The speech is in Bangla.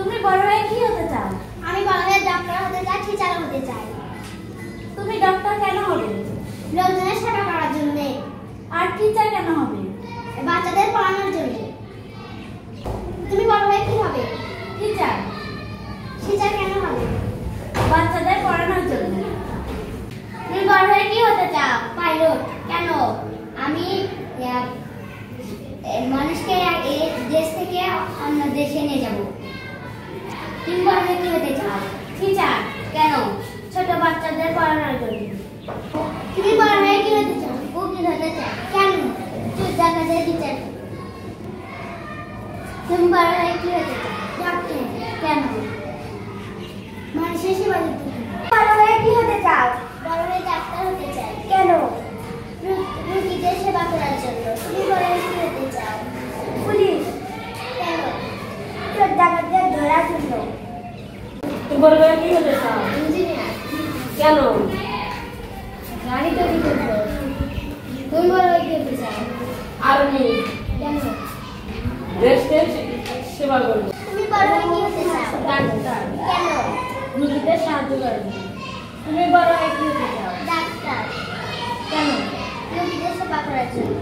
তুমি বড় হয়ে কি হতে চাও? আমি বড় হয়ে ডক্টর হতে চাই, টিচার হতে চাই। তুমি ডক্টর কেন হবে? লোকজনের সেবা করার জন্য। আর টিচার কেন হবে? বাচ্চাদের পড়ানোর জন্য। তুমি বড় হয়ে কি হবে? টিচার। টিচার কেন হবে? বাচ্চাদের পড়ানোর জন্য। তুমি বড় হয়ে কি হতে চাও? পাইলট। কেন? আমি মানুষকে এই দেশ থেকে অন্য দেশে নিয়ে যাব। তুমি বড় হয়ে কি হতে চাও? টিচার। কেন? ছোট বাচ্চাদের পড়ানোর জন্য। তুমি বড় হয়ে কি হতে চাও? উকিল হতে চাও। কেন? ডাকাতের টিচার। তুমি বড় হয়ে কি হতে চাও? ডক্টর। কেন? মানুষের সেবা করতে চাও। বড় হয়ে কি হতে চাও? বড় হয়ে ডাক্তার হতে চাই। কেন? রোগীদের সেবা করার জন্য। তুমি বড় হয়ে কি হতে চাও? পুলিশ। কেন? চোর ডাকাতদের ধরার জন্য। তুমি বড় হয়ে কি হতে চাও? ইঞ্জিনিয়ার। কেন? গাড়ি তৈরি করবো। তুমি বড় হয়ে কি হতে চাও? আর্মি। কেন? দেশকে সেবা করব। তুমি বড় হয়ে কি হতে চাও? ডাক্তার। কেন? রোগীদের সাহায্য করব। তুমি বড় হয়ে কি হতে চাও? ডাক্তার। কেন? রোগীদের সেবা করার জন্য।